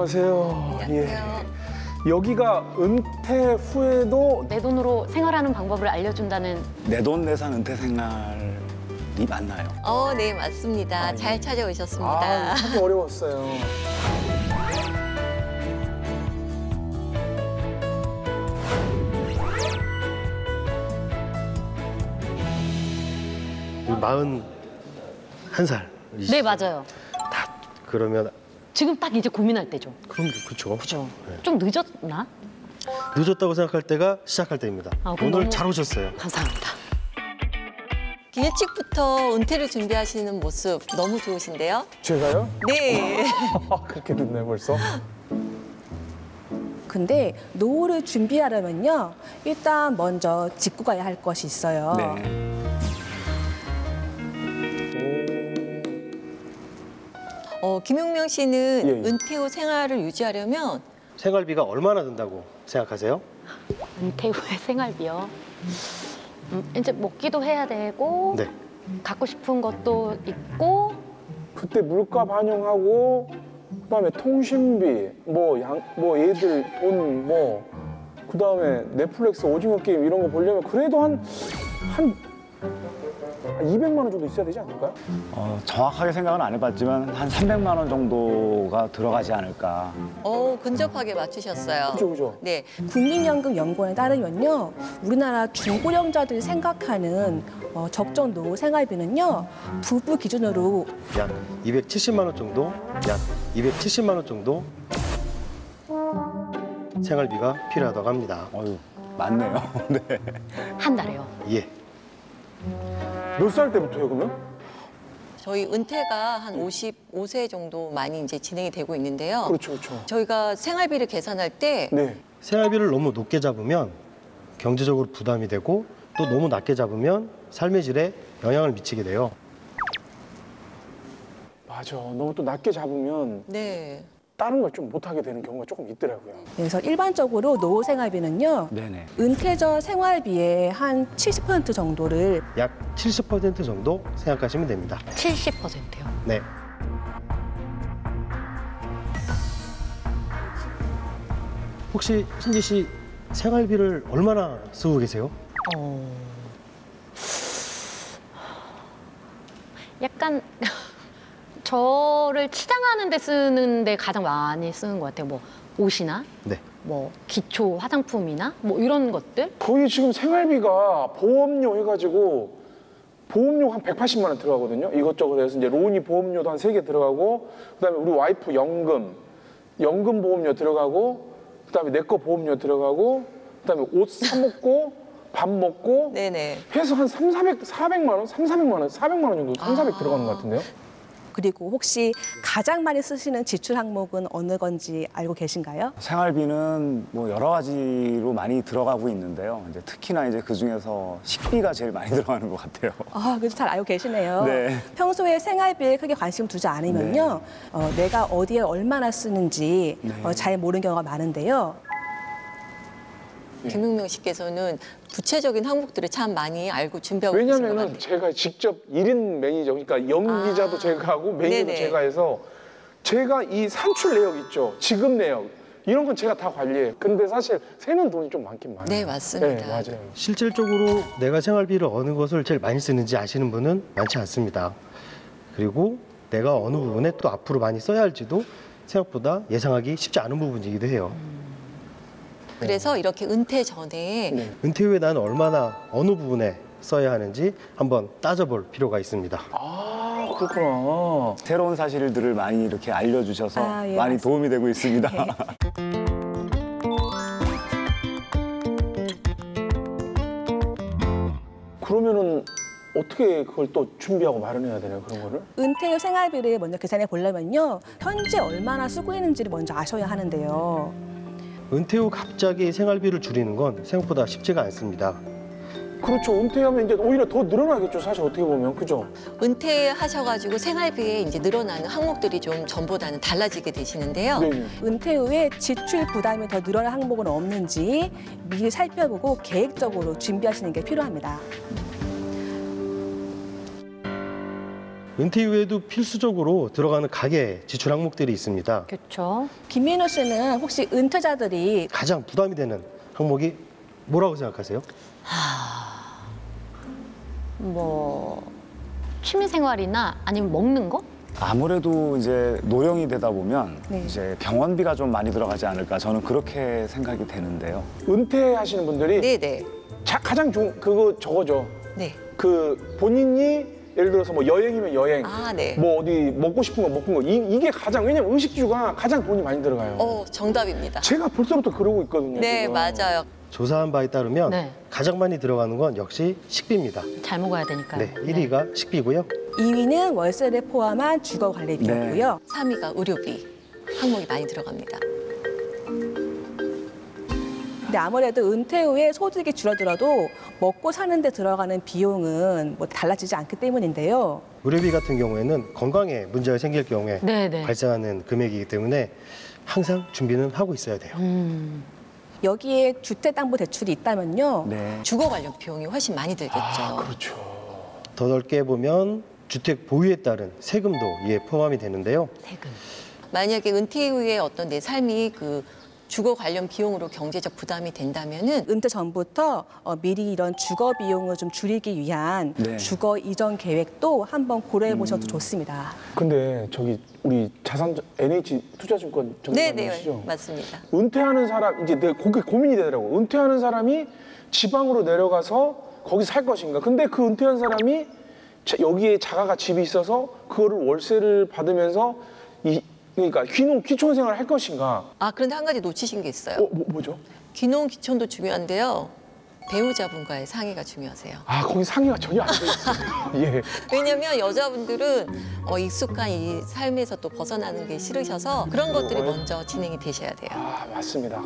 안녕하세요. 안녕하세요. 예. 여기가 은퇴 후에도 내 돈으로 생활하는 방법을 알려준다는. 내돈내산 은퇴 생활이 맞나요? 네, 맞습니다. 잘 찾아오셨습니다. 참 어려웠어요. 이 41살. 네, 맞아요. 다 그러면 지금 딱 이제 고민할 때죠. 그럼 그렇죠. 그죠? 네. 좀 늦었나? 늦었다고 생각할 때가 시작할 때입니다. 그럼 오늘 너무- 잘 오셨어요. 감사합니다. 일찍부터 은퇴를 준비하시는 모습 너무 좋으신데요? 제가요? 네. 그렇게 됐네 벌써. 근데 노후를 준비하려면요, 일단 먼저 짚고 가야 할 것이 있어요. 네. 김용명 씨는 예, 예. 은퇴 후 생활을 유지하려면 생활비가 얼마나 든다고 생각하세요? 은퇴 후의 생활비요. 이제 먹기도 해야 되고, 네. 갖고 싶은 것도 있고. 그때 물가 반영하고 그다음에 통신비 뭐 애들 돈 뭐 그다음에 넷플릭스 오징어 게임 이런 거 보려면 그래도 한 200만 원 정도 있어야 되지 않을까요? 정확하게 생각은 안 해봤지만 한 300만 원 정도가 들어가지 않을까. 근접하게 맞추셨어요. 그죠. 네. 국민연금연구원에 따르면요, 우리나라 중고령자들이 생각하는 적정 노후 생활비는요, 부부 기준으로 약 270만 원 정도, 약 270만 원 정도 생활비가 필요하다고 합니다. 맞네요. 네. 한 달에요. 예. 몇 살 때부터요 그러면? 저희 은퇴가 한 55세 정도 많이 이제 진행이 되고 있는데요. 그렇죠. 저희가 생활비를 계산할 때 네. 생활비를 너무 높게 잡으면 경제적으로 부담이 되고 또 너무 낮게 잡으면 삶의 질에 영향을 미치게 돼요. 맞아. 너무 또 낮게 잡으면 네. 다른 걸 좀 못하게 되는 경우가 조금 있더라고요. 그래서 일반적으로 노후 생활비는요, 네네. 은퇴 전 생활비의 한 70% 정도를 약 70% 정도 생각하시면 됩니다. 70%요. 네. 혹시 신지 씨 생활비를 얼마나 쓰고 계세요? 약간 저를 치장하는 데 쓰는 데 가장 많이 쓰는 것 같아요. 뭐 옷이나 네. 뭐 기초 화장품이나 뭐 이런 것들. 거의 지금 생활비가 보험료 해가지고 보험료 한 180만 원 들어가거든요. 이것저것 해서 이제 로니 보험료도 한 3개 들어가고 그다음에 우리 와이프 연금 보험료 들어가고 그다음에 내 거 보험료 들어가고 그다음에 옷 사 먹고 밥 먹고 네네. 해서 한 400만 원 정도 400 들어가는 것 같은데요. 그리고 혹시 가장 많이 쓰시는 지출 항목은 어느 건지 알고 계신가요? 생활비는 뭐 여러 가지로 많이 들어가고 있는데요. 이제 특히나 이제 그 중에서 식비가 제일 많이 들어가는 것 같아요. 그래도 잘 알고 계시네요. 네. 평소에 생활비에 크게 관심 두지 않으면요, 내가 어디에 얼마나 쓰는지 잘 모르는 경우가 많은데요. 김용명 씨께서는 구체적인 항목들을 참 많이 알고 준비하고 계신 것 왜냐면은 같아요. 제가 직접 1인 매니저, 그러니까 연기자도 제가 하고 매니저도 네네. 제가 해서 제가 이 산출 내역 있죠, 지급 내역 이런 건 제가 다 관리해요. 근데 사실 새는 돈이 좀 많긴 많아요. 네, 맞습니다. 네, 맞아요. 실질적으로 내가 생활비를 어느 것을 제일 많이 쓰는지 아시는 분은 많지 않습니다. 그리고 내가 어느 부분에 또 앞으로 많이 써야 할지도 생각보다 예상하기 쉽지 않은 부분이기도 해요. 그래서 이렇게 은퇴 전에 네. 은퇴 후에 나는 얼마나 어느 부분에 써야 하는지 한번 따져볼 필요가 있습니다. 아, 그렇구나. 새로운 사실들을 많이 이렇게 알려주셔서 예, 많이 맞습니다. 도움이 되고 있습니다. 그러면은 어떻게 그걸 또 준비하고 마련해야 되나요, 그런 거를? 은퇴 후 생활비를 먼저 계산해 보려면요, 현재 얼마나 쓰고 있는지를 먼저 아셔야 하는데요. 은퇴 후 갑자기 생활비를 줄이는 건 생각보다 쉽지가 않습니다. 그렇죠. 은퇴하면 이제 오히려 더 늘어나겠죠, 사실 어떻게 보면. 그죠? 은퇴하셔가지고 생활비에 이제 늘어나는 항목들이 좀 전보다는 달라지게 되시는데요. 네. 은퇴 후에 지출 부담이 더 늘어날 항목은 없는지 미리 살펴보고 계획적으로 준비하시는 게 필요합니다. 은퇴 이후에도 필수적으로 들어가는 가계 지출 항목들이 있습니다. 그렇죠. 김민호 씨는 혹시 은퇴자들이 가장 부담이 되는 항목이 뭐라고 생각하세요? 뭐 취미 생활이나 아니면 먹는 거? 아무래도 이제 노령이 되다 보면 네. 이제 병원비가 좀 많이 들어가지 않을까 저는 그렇게 생각이 되는데요. 은퇴하시는 분들이 네네. 가장 좋은 그거 저거죠. 네. 그 본인이 예를 들어서 뭐 여행이면 여행, 아, 네. 뭐 어디 먹고 싶은 거 먹는 거 이게 가장 왜냐면 의식주가 가장 돈이 많이 들어가요. 정답입니다. 제가 벌써부터 그러고 있거든요. 네, 지금. 맞아요. 조사한 바에 따르면 네. 가장 많이 들어가는 건 역시 식비입니다. 잘 먹어야 되니까요. 네, 1위가 식비고요. 2위는 월세를 포함한 주거 관리 비용이고요. 3위가 의료비 항목이 많이 들어갑니다. 근데 아무래도 은퇴 후에 소득이 줄어들어도 먹고 사는데 들어가는 비용은 뭐 달라지지 않기 때문인데요. 의료비 같은 경우에는 건강에 문제가 생길 경우에 네네. 발생하는 금액이기 때문에 항상 준비는 하고 있어야 돼요. 여기에 주택담보대출이 있다면요. 네. 주거 관련 비용이 훨씬 많이 들겠죠. 그렇죠. 더 넓게 보면 주택 보유에 따른 세금도 이에 포함이 되는데요. 세금. 만약에 은퇴 이후에 어떤 내 삶이 그 주거 관련 비용으로 경제적 부담이 된다면은 은퇴 전부터 미리 이런 주거 비용을 좀 줄이기 위한 네. 주거 이전 계획도 한번 고려해 보셔도 좋습니다. 근데 저기 우리 자산 NH 투자증권 네네 정보관이시죠? 맞습니다. 은퇴하는 사람 이제 내가 그게 고민이 되더라고. 은퇴하는 사람이 지방으로 내려가서 거기 살 것인가? 근데 그 은퇴한 사람이 여기에 자가가 집이 있어서 그거를 월세를 받으면서 그러니까 귀촌 생활을 할 것인가? 그런데 한 가지 놓치신 게 있어요. 뭐죠? 귀농 귀촌도 중요한데요. 배우자분과의 상의가 중요하세요. 거기 상의가 전혀 안 돼 있어요. 예. 왜냐면 여자분들은 익숙한 이 삶에서 또 벗어나는 게 싫으셔서 그런 것들이 먼저 진행이 되셔야 돼요. 맞습니다.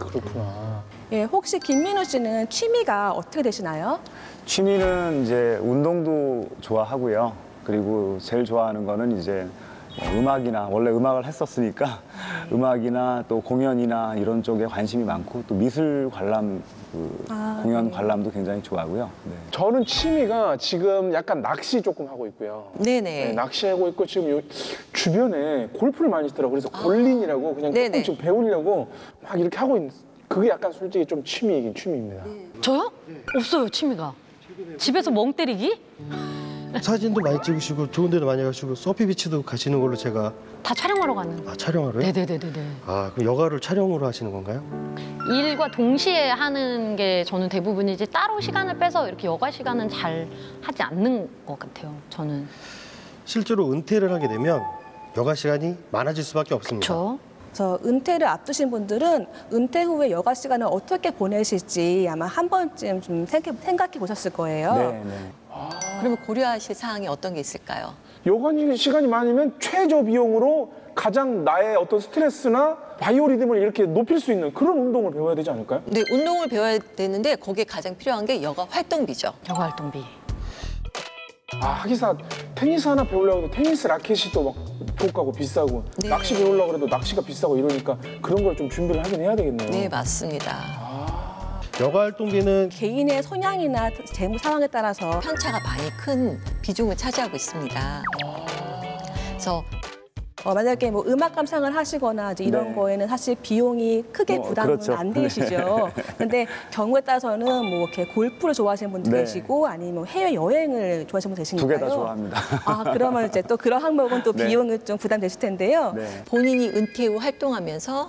그렇구나. 예, 혹시 김민호 씨는 취미가 어떻게 되시나요? 취미는 이제 운동도 좋아하고요. 그리고 제일 좋아하는 거는 이제 음악이나 원래 음악을 했었으니까 음악이나 또 공연이나 이런 쪽에 관심이 많고 또 미술 관람 공연 네. 관람도 굉장히 좋아하고요. 네. 저는 취미가 지금 약간 낚시 조금 하고 있고요. 네네. 네, 낚시하고 있고 지금 주변에 골프를 많이 치더라고요. 그래서 골린이라고 그냥 네네. 조금 지금 배우려고 막 이렇게 하고 있는 그게 약간 솔직히 좀 취미이긴 취미입니다. 저요? 없어요, 취미가. 집에서 멍 때리기? 사진도 많이 찍으시고 좋은 데도 많이 가시고 서피비치도 가시는 걸로 제가 다 촬영하러 가는. 촬영하러요? 네네네네. 그럼 여가를 촬영으로 하시는 건가요? 일과 동시에 하는 게 저는 대부분이지 따로 시간을 빼서 이렇게 여가 시간은 잘 하지 않는 것 같아요. 저는. 실제로 은퇴를 하게 되면 여가 시간이 많아질 수밖에 없습니다. 그렇죠. 그래서 은퇴를 앞두신 분들은 은퇴 후에 여가 시간을 어떻게 보내실지 아마 한 번쯤 좀 생각해 보셨을 거예요. 네, 네. 그러면 고려하실 사항이 어떤 게 있을까요? 여가 시간이 많으면 최저 비용으로 가장 나의 어떤 스트레스나 바이오리듬을 이렇게 높일 수 있는 그런 운동을 배워야 되지 않을까요? 네, 운동을 배워야 되는데 거기에 가장 필요한 게 여가 활동비죠. 여가 활동비. 하기사 테니스 하나 배우려고 해도 테니스 라켓이 또 막 고가고 비싸고 네. 낚시 배우려고 해도 낚시가 비싸고 이러니까 그런 걸 좀 준비를 하긴 해야 되겠네요. 네, 맞습니다. 여가 활동비는 개인의 성향이나 재무 상황에 따라서 편차가 많이 큰 비중을 차지하고 있습니다. 그래서 만약에 뭐 음악 감상을 하시거나 이제 이런 네. 거에는 사실 비용이 크게 부담은 그렇죠. 안 되시죠. 근데 경우에 따라서는 뭐 이렇게 골프를 좋아하시는 분도 네. 계시고 아니면 뭐 해외 여행을 좋아하시는 분 두 계시니까요. 개 다 좋아합니다. 그러면 이제 또 그런 항목은 또 네. 비용이 좀 부담되실 텐데요. 네. 본인이 은퇴 후 활동하면서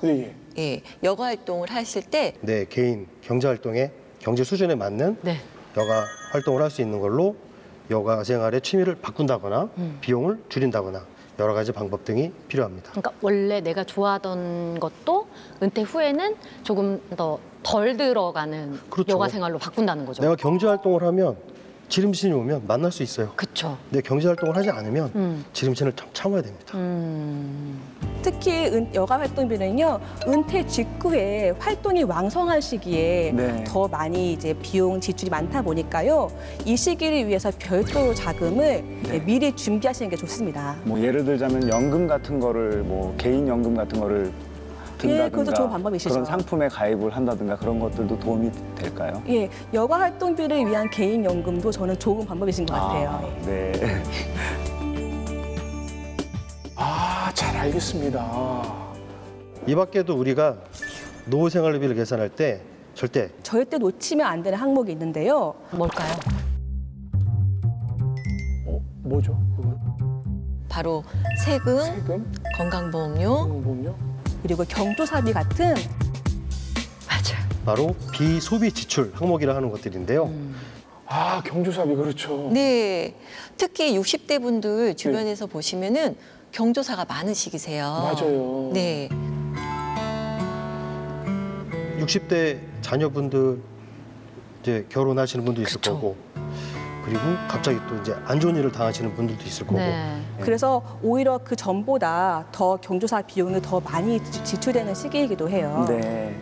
예. 여가 활동을 하실 때 네, 개인 경제 활동의 경제 수준에 맞는 네. 여가 활동을 할 수 있는 걸로 여가 생활의 취미를 바꾼다거나 비용을 줄인다거나 여러 가지 방법 등이 필요합니다. 그러니까 원래 내가 좋아하던 것도 은퇴 후에는 조금 더 덜 들어가는 그렇죠. 여가 생활로 바꾼다는 거죠. 내가 경제 활동을 하면 지름신이 오면 만날 수 있어요. 그렇죠. 근데 경제 활동을 하지 않으면 지름신을 참 참아야 됩니다. 특히 여가 활동비는요 은퇴 직후에 활동이 왕성한 시기에 네. 더 많이 이제 비용 지출이 많다 보니까요 이 시기를 위해서 별도로 자금을 미리 준비하시는 게 좋습니다. 뭐 예를 들자면 연금 같은 거를 뭐 개인 연금 같은 거를 든다든가 그것도 좋은 방법이시죠. 그런 상품에 가입을 한다든가 그런 것들도 도움이 될까요? 예, 여가 활동비를 위한 개인 연금도 저는 좋은 방법이신 것 같아요. 예. 네. 잘 알겠습니다. 이 밖에도 우리가 노후 생활비를 계산할 때 절대 놓치면 안 되는 항목이 있는데요. 뭘까요? 뭐죠? 그거? 바로 세금, 세금? 건강보험료, 보험료? 그리고 경조사비 같은 맞아요. 바로 비소비 지출 항목이라 하는 것들인데요. 아, 경조사비 그렇죠. 네, 특히 60대 분들 주변에서 보시면은 경조사가 많으시기세요. 맞아요. 네, 60대 자녀분들 이제 결혼하시는 분도 있을 그쵸. 거고, 그리고 갑자기 또 이제 안 좋은 일을 당하시는 분들도 있을 거고. 네. 그래서 오히려 그 전보다 더 경조사 비용이 더 많이 지출되는 시기이기도 해요. 네.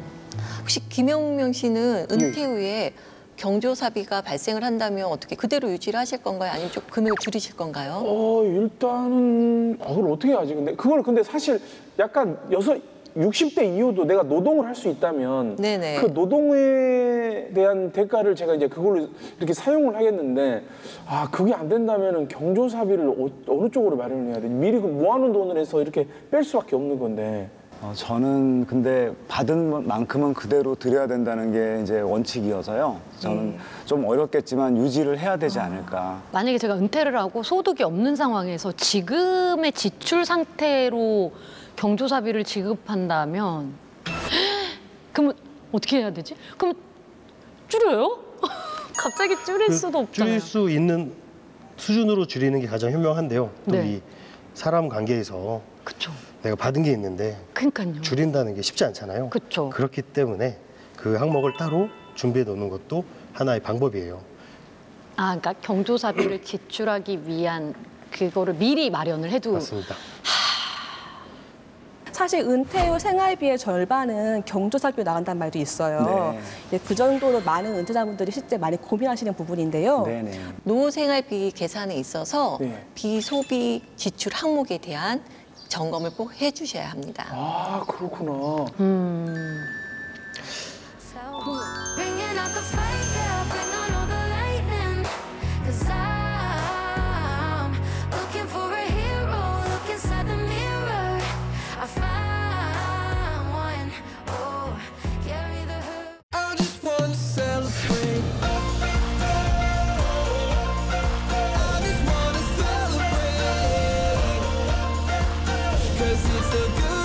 혹시 김영명 씨는 은퇴 후에 경조사비가 발생을 한다면 어떻게 그대로 유지를 하실 건가요? 아니면 좀 금액을 줄이실 건가요? 일단은 그걸 어떻게 하지? 근데 사실 약간 60대 이후도 내가 노동을 할 수 있다면 네네. 그 노동에 대한 대가를 제가 이제 그걸로 이렇게 사용을 하겠는데 그게 안 된다면은 경조사비를 어느 쪽으로 마련을 해야 돼? 미리 그 모아놓은 돈을 해서 이렇게 뺄 수밖에 없는 건데. 저는 근데 받은 만큼은 그대로 드려야 된다는 게 이제 원칙이어서요. 저는 좀 어렵겠지만 유지를 해야 되지 않을까. 만약에 제가 은퇴를 하고 소득이 없는 상황에서 지금의 지출 상태로 경조사비를 지급한다면 그러면 어떻게 해야 되지? 그럼 줄여요? 갑자기 줄일 수도 없잖아요. 줄일 수 있는 수준으로 줄이는 게 가장 현명한데요. 또 네. 이 사람 관계에서 그렇죠. 내가 받은 게 있는데 그러니까요. 줄인다는 게 쉽지 않잖아요. 그쵸. 그렇기 때문에 그 항목을 따로 준비해 놓는 것도 하나의 방법이에요. 그러니까 경조사비를 지출하기 위한 그거를 미리 마련을 해두. 맞습니다. 사실 은퇴 후 생활비의 절반은 경조사비로 나간다는 말도 있어요. 네. 그 정도로 많은 은퇴자분들이 실제 많이 고민하시는 부분인데요. 네네. 노후 생활비 계산에 있어서 네. 비소비 지출 항목에 대한 점검을 꼭 해주셔야 합니다. 그렇구나. Bringing out the fire, bring on all the lightning. 'Cause I'm looking for a hero, look inside the mirror. I found one, oh, carry the hurt. I just wanna celebrate. I just wanna celebrate. 'Cause it's a good